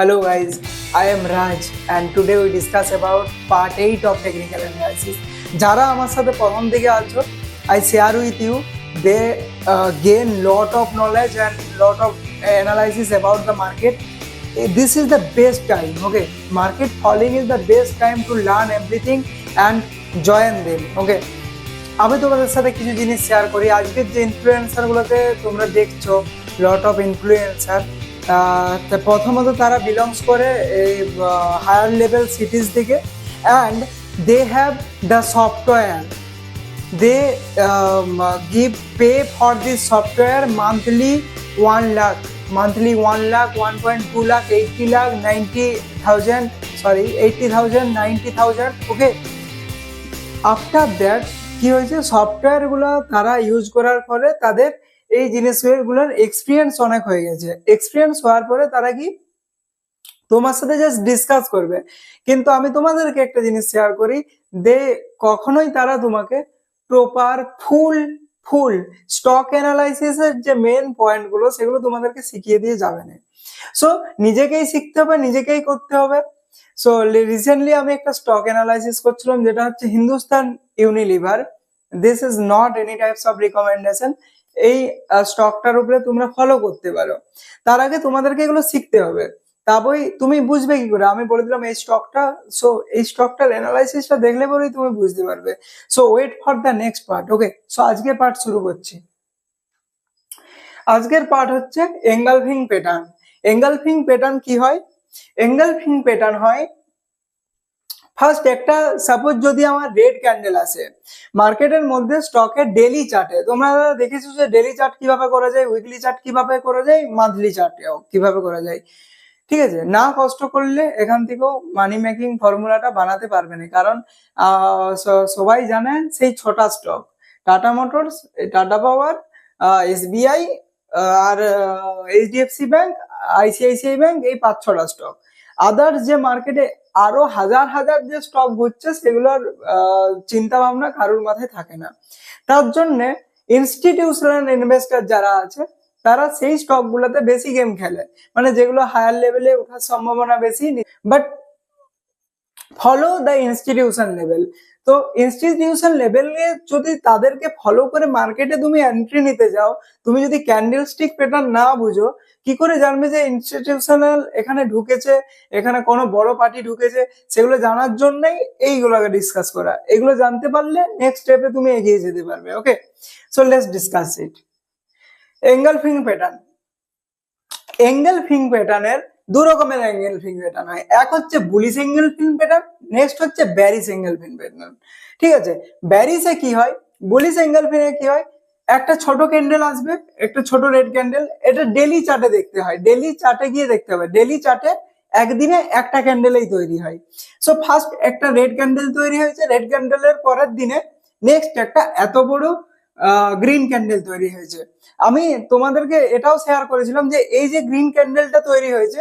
Hello guys, I am Raj and today we discuss about part 8 of technical analysis. যারা আমার সাথে প্রথম দিকে আছো, I share with you they gain lot of knowledge and lot of analysis about the market. This is the best time, okay? Market falling is the best time to learn everything and join them, okay? আমি তোমাদের সাথে কিছু জিনিস share করি। আজকের যে ইনফ্লুয়েন্সারগুলোকে তোমরা দেখছো, লট অফ ইনফ্লুয়েন্সার, প্রথমত তারা বিলংস করে এই হায়ার লেভেল সিটিজ থেকে, and they have the software, they give pay for this software monthly 1 lakh, 1.2 lakh, 80 lakh, 90,000, 80,000, 90,000, okay. After that কি হয়েছে, সফটওয়্যারগুলো তারা ইউজ করার পরে তাদের এই জিনিসগুলোর এক্সপিরিয়েন্স অনেক হয়ে গেছে। এক্সপিরিয়েন্স হওয়ার পরে তারা কি তোমার সাথে জাস্ট ডিসকাস করবে, কিন্তু আমি তোমাদেরকে একটা জিনিস শেয়ার করি, কখনোই তারা তোমাকে প্রপার ফুল স্টক অ্যানালাইসিসের যে মেন পয়েন্টগুলো সেগুলো তোমাদেরকে শিখিয়ে দিয়ে যাবে না। সো নিজেকেই শিখতে হবে, নিজেকেই করতে হবে। সো রিসেন্টলি আমি একটা স্টক অ্যানালাইসিস করছিলাম, যেটা হচ্ছে Hindustan Unilever. This is not any types of recommendation. এই স্টকটার উপরে তোমরা ফলো করতে পারো। তার আগে তোমাদেরকে এগুলো শিখতে হবে, তবেই তুমি বুঝবে কি করে। আমি বলে দিলাম এই স্টকটা, সো এই স্টকটার অ্যানালাইসিসটা দেখলে পরেই তুমি বুঝতে পারবে। So wait for the next part, okay. So আজকের পার্ট শুরু করছি। আজকের পার্ট হচ্ছে এঙ্গালফিং প্যাটার্ন। এঙ্গালফিং প্যাটার্ন কি হয়? এঙ্গালফিং প্যাটার্ন হয়, ফার্স্ট একটা সাপোজ যদি আমার রেড ক্যান্ডেল আসে মার্কেটের মধ্যে স্টকের ডেইলি চার্টে, তোমরা দেখেছো যে ডেইলি চার্ট কিভাবে করা যায়, উইকলি চার্ট কিভাবে করা যায়, মান্থলি চার্টেও কিভাবে করা যায়, ঠিক আছে। না কষ্ট করলে এখান থেকেও মানি মেকিং ফর্মুলাটা বানাতে পারবে না, কারণ সবাই জানে সেই ছটা স্টক, টাটা মোটরস, টাটা পাওয়ার, এসবিআই আর এইচডিএফসি ব্যাংক, আইসিআইসিআই ব্যাংক, এই 5-6টা স্টক। আদার্স যে মার্কেটে আরো হাজার যে স্টক ঘুরছে সেগুলোর চিন্তা ভাবনা কারোর মাথায় থাকে না। তার জন্য ইনস্টিটিউশনাল ইনভেস্টর যারা আছে তারা সেই স্টক গুলোতে বেশি গেম খেলে, মানে যেগুলো হায়ার লেভেলে ওঠার সম্ভাবনা বেশি, but follow the institution level. তো ইনস্টিটিউশন লেভেলে যদি তাদেরকে ফলো করে মার্কেটে তুমি এন্ট্রি নিতে যাও, তুমি যদি ক্যান্ডেল স্টিক প্যাটার্ন না বুঝো, কি করে জানবে যে ইনস্টিটিউশনাল এখানে ঢুকেছে, এখানে কোনো বড় পার্টি ঢুকেছে? সেগুলো জানার জন্যই এইগুলোকে ডিসকাস করা। এগুলো জানতে পারলে নেক্সট স্টেপে তুমি এগিয়ে যেতে পারবে, okay. So let's discuss it. Engulfing pattern. Engulfing প্যাটার্নের দু রকমের এঙ্গেলফিং প্যাটার্ন হয়। এক হচ্ছে বুলিশ এঙ্গেলফিং প্যাটার্ন, নেক্সট হচ্ছে ব্যারিশ এঙ্গেলফিং প্যাটার্ন, ঠিক আছে। ব্যারিশে কি হয়, বুলিশ এঙ্গেলফিং এ কি হয়, একটা ছোট ক্যান্ডেল আসবে, একটা ছোট রেড ক্যান্ডেল, এটা ডেলি চার্টে দেখতে হয়, ডেলি চার্টে গিয়ে দেখতে হবে। ডেলি চার্টে একদিনে একটা ক্যান্ডেলেই তৈরি হয়। সো ফার্স্ট একটা রেড ক্যান্ডেল তৈরি হয়েছে, রেড ক্যান্ডেলের পরের দিনে নেক্সট একটা এত বড় গ্রিন ক্যান্ডেল তৈরি হয়েছে। আমি তোমাদেরকে এটাও শেয়ার করেছিলাম যে এই যে গ্রিন ক্যান্ডেলটা তৈরি হয়েছে,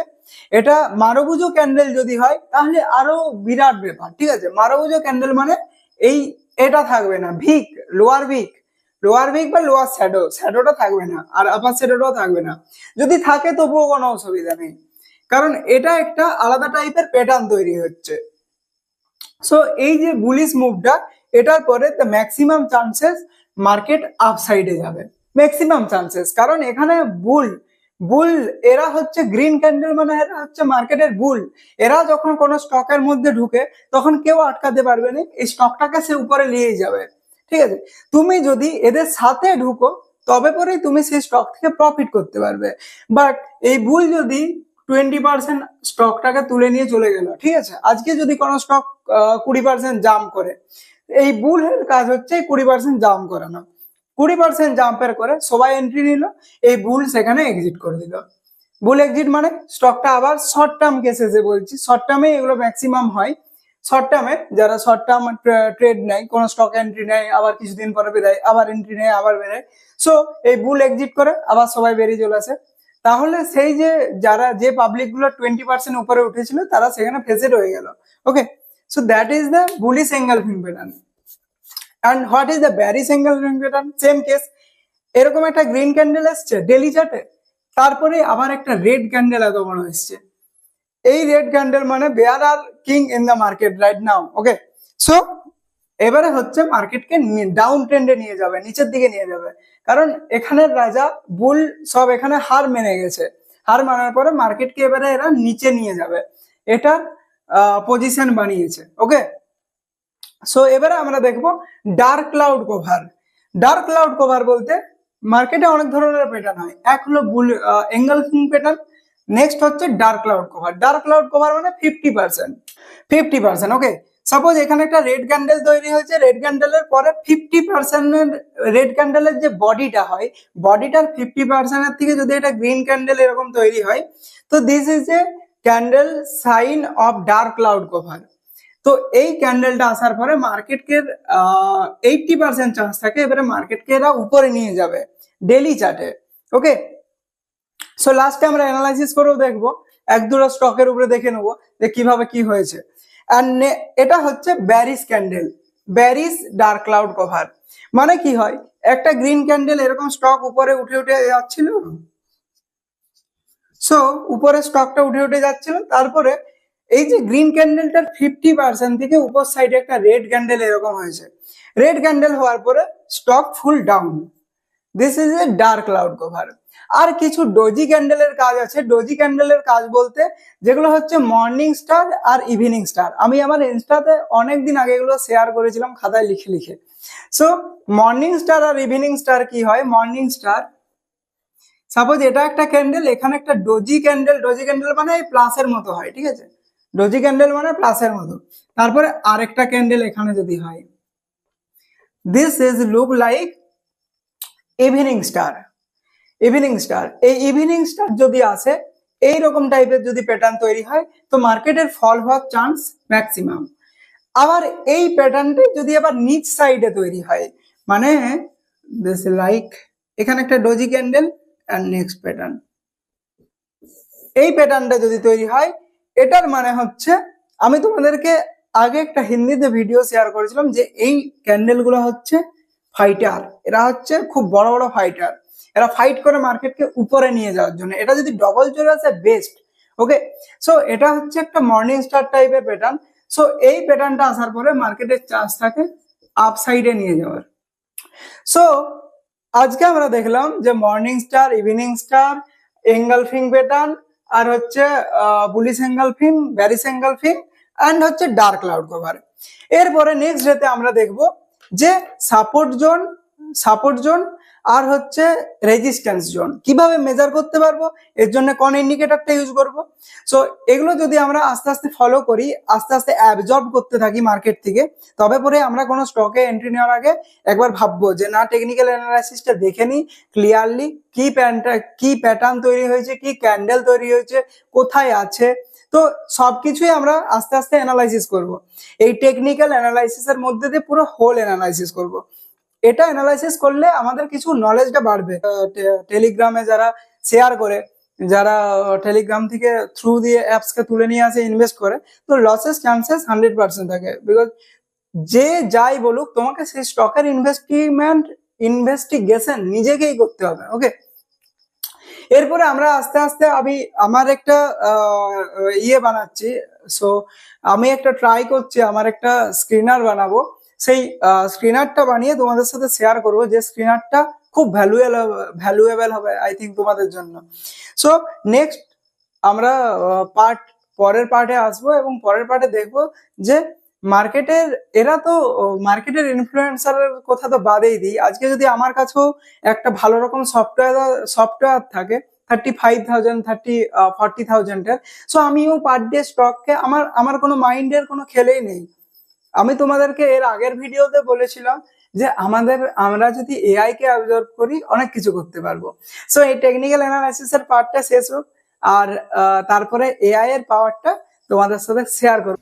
এটা মারবুজো ক্যান্ডেল যদি হয় তাহলে আরো বিরাট ব্যাপার, ঠিক আছে। মারবুজো ক্যান্ডেল মানে এই এটা থাকবে না, ভিক, লোয়ার ভিক বা লোয়ার শ্যাডোটা থাকবে না, আর আপার শ্যাডোটাও থাকবে না। যদি থাকে তবুও কোনো অসুবিধা নেই, কারণ এটা একটা আলাদা টাইপের প্যাটার্ন তৈরি হচ্ছে। সো এই যে বুলিশ মুভটা, এটার পরে দ্য ম্যাক্সিমাম চান্সেস মার্কেট আপসাইডে যাবে, ম্যাক্সিমাম চান্সেস। কারণ এখানে বুল এরা হচ্ছে গ্রিন ক্যান্ডেল, মানে এরা হচ্ছে মার্কেটের বুল। এরা যখন কোনো স্টকের মধ্যে ঢুকে তখন কেউ আটকাতে পারবে না, এই স্টকটাকে সে উপরে নিয়ে যাবে, ঠিক আছে। তুমি যদি এদের সাথে ঢুকো তবে পরেই তুমি সেই স্টক থেকে প্রফিট করতে পারবে। বাট এই বুল যদি 20% স্টকটাকে তুলে নিয়ে চলে গেল, ঠিক আছে। আজকে যদি কোনো স্টক 20% জাম্প করে, এই বুলের কাজ হচ্ছে 20% জাম্প করানো। 20% জাম্পের করে সবাই এন্ট্রি নিল, এই বুল সেখানে এক্সিট করে দিল। বুল এক্সিট মানে স্টকটা আবার শর্ট টার্ম কেসেসে বলছি, শর্ট টার্মে এগুলো ম্যাক্সিমাম হয়। শর্ট টার্মে যারা শর্ট টার্ম ট্রেড নেয়, কোনো স্টক এন্ট্রি নেয়, আবার কিছুদিন পরে বেরোয়, আবার এন্ট্রি নেয়, আবার বেরোয়। সো এই বুল এক্সিট করে আবার সবাই বেরিয়ে চলে আসে। তাহলে সেই যে পাবলিক গুলো 20% উপরে উঠেছিল তারা সেখানে ফেসে রয়ে গেল, okay. So that is the bullish engulfing pattern. And what is the bearish engulfing pattern? Same case, এরকম একটা গ্রিন ক্যান্ডেল এসছে ডেলি চার্টে, তারপরে আবার একটা রেড ক্যান্ডেল এত বড় এসছে। এই রেড ক্যান্ডেল মানে bear are king in the market right now. Okay, so এবারে হচ্ছে মার্কেটকে ডাউন ট্রেন্ডে নিয়ে যাবে, নিচের দিকে নিয়ে যাবে, কারণ এখানের রাজা বুল সব এখানে হার মেনে গেছে। হার মানার পরে মার্কেটকে এবারে এরা নিচে নিয়ে যাবে, এটা পজিশন বানিয়েছে। ওকে, সো এবারে আমরা দেখবো dark cloud cover. Dark cloud cover বলতে মার্কেটে অনেক ধরনের প্যাটার্ন হয়, এক হলো বুল এঙ্গলফিং প্যাটার্ন, নেক্সট হচ্ছে dark cloud cover. Dark cloud cover মানে 50%, 50%। ওকে, সাপোজ এখানে একটা রেড ক্যান্ডেল তৈরি হয়েছে, রেড ক্যান্ডেলের পরে 50% রেড ক্যান্ডেলের যে বডিটা হয়, বডিটার 50% থেকে যদি এটা গ্রিন ক্যান্ডেল এরকম তৈরি হয়, তো this is a candle sign of dark cloud cover. তো এই ক্যান্ডেলটা আসার পরে মার্কেটকে 80% চান্স থাকে এবারে মার্কেটকে এরা উপরে নিয়ে যাবে ডেলি চার্টে। ওকে, সো লাস্টে আমরা অ্যানালাইসিস করেও দেখবো, এক দুটো স্টকের উপরে দেখে নেবো যে কিভাবে কি হয়েছে। অ্যান্ড এটা হচ্ছে barriers candle, barriers dark cloud cover. মানে কি হয়, একটা গ্রিন ক্যান্ডেল এরকম স্টক উপরে উঠে উঠে যাচ্ছিল, সো উপরে স্টকটা উঠে উঠে যাচ্ছিল, তারপরে এই যে গ্রিন ক্যান্ডেলটার 50% থেকে উপর সাইডে একটা রেড ক্যান্ডেল এরকম হয়েছে। রেড ক্যান্ডেল হওয়ার পরে stock full down, this is a dark cloud cover. আর কিছু ডোজি ক্যান্ডেলের কাজ আছে। ডোজি ক্যান্ডেলের কাজ বলতে যেগুলো হচ্ছে মর্নিং স্টার আর ইভিনিং স্টার। আমি আমার ইনস্টাতে অনেকদিন আগে এগুলো শেয়ার করেছিলাম খাতায় লিখে লিখে। সো মর্নিং স্টার আর ইভিনিং স্টার কি হয়, মর্নিং স্টার সাপোজ এটা একটা ক্যান্ডেল, এখানে একটা ডোজি ক্যান্ডেল, ডোজি ক্যান্ডেল মানে এই প্লাসের মতো হয়, ঠিক আছে, ডোজি ক্যান্ডেল মানে প্লাসের মতো, তারপরে আরেকটা ক্যান্ডেল এখানে যদি হয়, this is look like evening star. Evening star, এই ইভিনিং স্টার যদি আসে, এইরকম টাইপের যদি প্যাটার্ন তৈরি হয়, তো মার্কেটের ফল হওয়ার চান্স ম্যাক্সিমাম। আবার এই প্যাটার্নটি যদি আবার নিচ সাইডে তৈরি হয়, মানে দিস লাইক এখানে একটা doji candle and next pattern, এই প্যাটার্নটা যদি তৈরি হয়, এটার মানে হচ্ছে, আমি তোমাদেরকে আগে একটা হিন্দিতে ভিডিও শেয়ার করেছিলাম যে এই ক্যান্ডেল গুলো হচ্ছে ফাইটার, এরা হচ্ছে খুব বড় বড় ফাইটার, এরা ফাইট করে মার্কেটকে উপরে নিয়ে যাওয়ার জন্য। এটা যদি ডবল চলে আসে বেস্ট। ওকে, সো এটা হচ্ছে একটা মর্নিং স্টার টাইপের প্যাটার্ন। সো এই প্যাটার্নটা আসার পরে মার্কেটের চান্স থাকে আপ সাইডে নিয়ে যাওয়ার। সো আজকে আমরা দেখলাম যে morning star, evening star, engulfing pattern, আর হচ্ছে bullish engulfing, bearish engulfing, and হচ্ছে ডার্ক ক্লাউড কভার। এরপরে নেক্সট ডেতে আমরা দেখব যে সাপোর্ট জোন, সাপোর্ট জোন আর হচ্ছে রেজিস্ট্যান্স জোন কিভাবে মেজার করতে পারবো, এর জন্য কোন ইন্ডিকেটরটা ইউজ করব। সো এগুলো যদি আমরা আস্তে আস্তে ফলো করি, আস্তে আস্তে অ্যাবজর্ব করতে থাকি মার্কেট থেকে, তবে পরে আমরা কোনো স্টকে এন্ট্রি নেওয়ার আগে একবার ভাববো যে না, টেকনিক্যাল অ্যানালাইসিসটা দেখে নিই ক্লিয়ারলি, কি প্যাটার্ন তৈরি হয়েছে, কি ক্যান্ডেল তৈরি হয়েছে, কোথায় আছে। তো সবকিছুই আমরা আস্তে আস্তে অ্যানালাইসিস করব। এই টেকনিক্যাল অ্যানালাইসিসের মধ্যে দিয়ে পুরো হোল অ্যানালাইসিস করব। এটা অ্যানালাইসিস করলে আমাদের কিছু নলেজটা বাড়বে। টেলিগ্রামে যারা শেয়ার করে, যারা টেলিগ্রাম থেকে থ্রু দিয়ে অ্যাপসকে তুলে নিয়ে আসে ইনভেস্ট করে, তো লসের চান্সেস 100% থাকে। বিকজ যে যাই বলুক, তোমাকে সেই স্টকের ইনভেস্টিগেশন নিজেকেই করতে হবে। ওকে, এরপরে আমরা আস্তে আস্তে, আমি আমার একটা ইয়ে বানাচ্ছি। সো আমি একটা ট্রাই করছি, আমার একটা স্ক্রিনার বানাবো। সেই স্ক্রিনারটা বানিয়ে তোমাদের সাথে শেয়ার করবো, যে স্ক্রিনারটা খুব ভ্যালুয়েবল হবে আই থিঙ্ক তোমাদের জন্য। সো নেক্সট আমরা পরের পার্টে আসবো, এবং পরের পার্টে দেখবো যে মার্কেটের, এরা তো মার্কেটের ইনফ্লুয়েন্সারের কথা তো বাদেই দিই, আজকে যদি আমার কাছেও একটা ভালো রকম সফটওয়্যার থাকে 35,000, 40,000-এর, সো আমিও পার ডে স্টককে, আমার কোনো মাইন্ডের কোনো খেলেই নেই। আমি তোমাদেরকে এর আগের ভিডিওতে বলেছিলাম যে আমরা যদি এআই কে অবজার্ভ করি অনেক কিছু করতে পারবো। সো এই টেকনিক্যাল অ্যানালাইসিসের পার্টটা শেষ হোক, আর তারপরে এআই এর পাওয়ারটা তোমাদের সাথে শেয়ার করবো।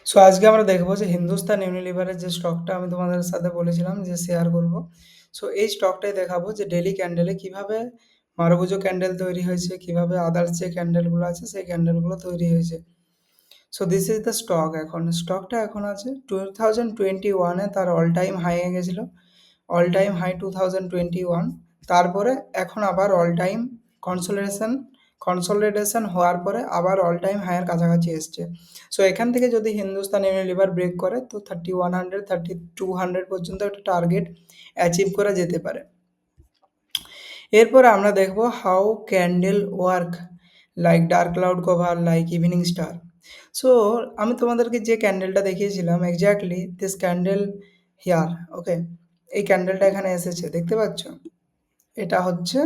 সো আজকে আমরা দেখবো যে হিন্দুস্তান ইউনিলিভারের যে স্টকটা আমি তোমাদের সাথে বলেছিলাম যে শেয়ার করব, সো এই স্টকটাই দেখাবো যে ডেলি ক্যান্ডেলে কিভাবে মারুবুজো ক্যান্ডেল তৈরি হয়েছে, কিভাবে আদার্স যে ক্যান্ডেলগুলো আছে সেই ক্যান্ডেলগুলো তৈরি হয়েছে। So this is the stock. স্টকটা এখন আছে 2021-এ তার অল টাইম হাইয়ে গেছিল, অল টাইম হাই 2021, তারপরে এখন আবার অল টাইম কনসোলিডেশন কনসলিডেশন হওয়ার পরে আবার অল টাইম হায়ার কাছাকাছি এসছে। সো এখান থেকে যদি হিন্দুস্তান ইউনিলিভার ব্রেক করে তো 3100 3200 পর্যন্ত একটা টার্গেট অ্যাচিভ করা যেতে পারে। এরপরে আমরা দেখব how candle work like dark cloud cover like evening star. So আমি তোমাদেরকে যে ক্যান্ডেলটা দেখিয়েছিলাম এক্স্যাক্টলি দিস ক্যান্ডেল হিয়ার, ওকে, এই ক্যান্ডেলটা এখানে এসেছে দেখতে পাচ্ছ, এটা হচ্ছে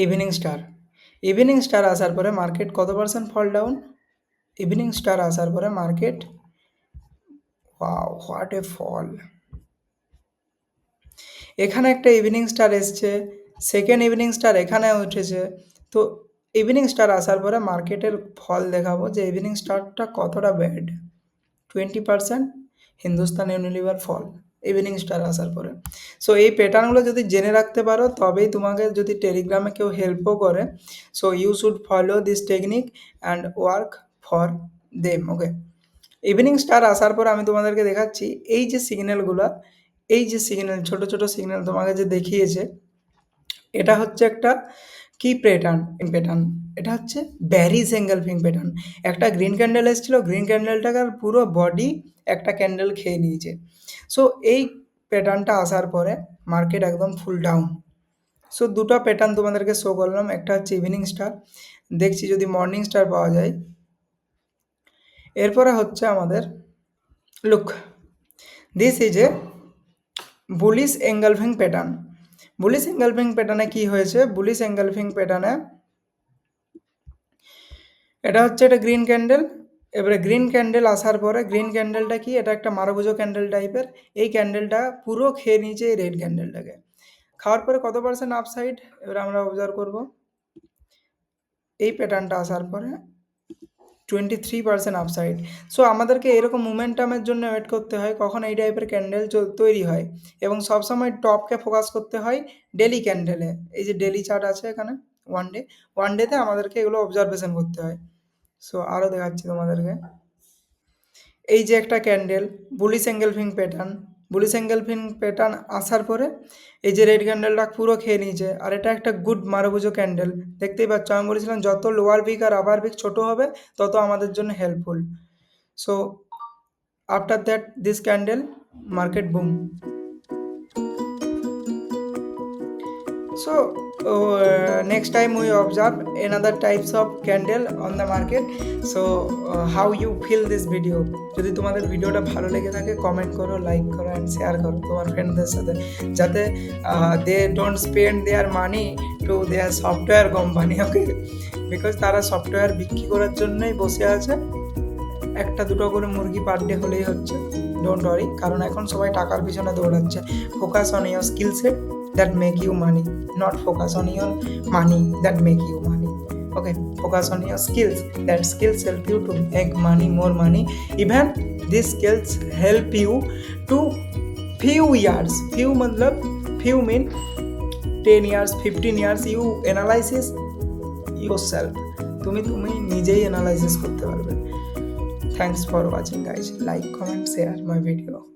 ইভিনিং স্টার। ইভিনিং স্টার আসার পরে মার্কেট কত percent fall down? Evening star আসার পরে market, wow what a fall, এখানে একটা ইভিনিং স্টার এসছে, সেকেন্ড ইভিনিং স্টার এখানে উঠেছে। তো ইভিনিং স্টার আসার পরে মার্কেটের ফল দেখাবো যে ইভিনিং স্টারটা কতটা ব্যাড। 20% হিন্দুস্তান ইউনিলিভার ফল ইভিনিং স্টার আসার পরে। সো এই প্যাটার্নগুলো যদি জেনে রাখতে পারো তবেই তোমাকে যদি টেলিগ্রামে কেউ হেল্পও করে, so you should follow this technique and work for them, okay. Evening star আসার পর আমি তোমাদেরকে দেখাচ্ছি এই যে সিগন্যালগুলো, এই যে সিগন্যাল ছোট ছোট সিগন্যাল তোমাকে যে দেখিয়েছে, এটা হচ্ছে একটা কি প্যাটার্ন, এটা হচ্ছে ব্যারিজ এঙ্গেলফিং প্যাটার্ন। একটা গ্রিন ক্যান্ডেল এসেছিলো, গ্রিন ক্যান্ডেলটাকে পুরো বডি একটা ক্যান্ডেল খেয়ে নিয়েছে। সো এই প্যাটার্নটা আসার পরে মার্কেট একদম ফুল ডাউন। সো দুটো প্যাটার্ন তোমাদেরকে শো করলাম, একটা হচ্ছে ইভিনিং স্টার, দেখছি যদি মর্নিং স্টার পাওয়া যায়। এরপরে হচ্ছে আমাদের look, this is a bullish engulfing pattern. Bullish engulfing প্যাটার্নে কি হয়েছে? বুলিশ এঙ্গেলফিং প্যাটার্নে এটা হচ্ছে একটা গ্রিন ক্যান্ডেল। এবারে গ্রিন ক্যান্ডেল আসার পরে গ্রিন ক্যান্ডেলটা কি, এটা একটা মারভুজো ক্যান্ডেল টাইপের। এই ক্যান্ডেলটা পুরো খেয়ে নিয়েছে এই রেড ক্যান্ডেলটাকে। খাওয়ার পরে কত পার্সেন্ট আপসাইড এবারে আমরা অবজার্ভ করব। এই প্যাটার্নটা আসার পরে 23% আপসাইড। সো আমাদেরকে এরকম মোমেন্টামের জন্য ওয়েট করতে হয় কখন এই টাইপের ক্যান্ডেল তৈরি হয়, এবং সবসময় টপকে ফোকাস করতে হয় ডেলি ক্যান্ডেলে। এই যে ডেলি চার্ট আছে এখানে, ওয়ান ডেতে আমাদেরকে এগুলো অবজারভেশন করতে হয়। সো আরও দেখাচ্ছি তোমাদেরকে, এই যে একটা candle bullish engulfing pattern, bullish engulfing pattern আসার পরে এই যে রেড ক্যান্ডেলটা পুরো খেয়ে নিয়েছে, আর এটা একটা গুড মারভুজো ক্যান্ডেল। দেখতেই পাচ্ছ, আমি বলেছিলাম যত লোয়ার উইক আর আপার উইক ছোট হবে তত আমাদের জন্য helpful. So after that this candle market broom. So next time we observe another types of candle on the market. So how you feel this video? যদি তোমাদের ভিডিওটা ভালো লেগে থাকে কমেন্ট করো, লাইক করো অ্যান্ড শেয়ার করো তোমার ফ্রেন্ডদের সাথে, যাতে they don't spend their money to their software company, okay, because তারা সফটওয়্যার বিক্রি করার জন্যই বসে আছে। একটা দুটো করে মুরগি পার ডে হলেই হচ্ছে, ডোন্ট ওয়ারি, কারণ এখন সবাই টাকার পিছনে দৌড়াচ্ছে। Focus on your skill set that make you money, not focus on your money that make you money, okay, focus on your skills, that skills help you to make money, more money. Even these skills help you to few years, few matlab few mean 10 years 15 years you analysis yourself, তুমি নিজেই analysis করতে পারবে। Thanks for watching guys, like comment share my video.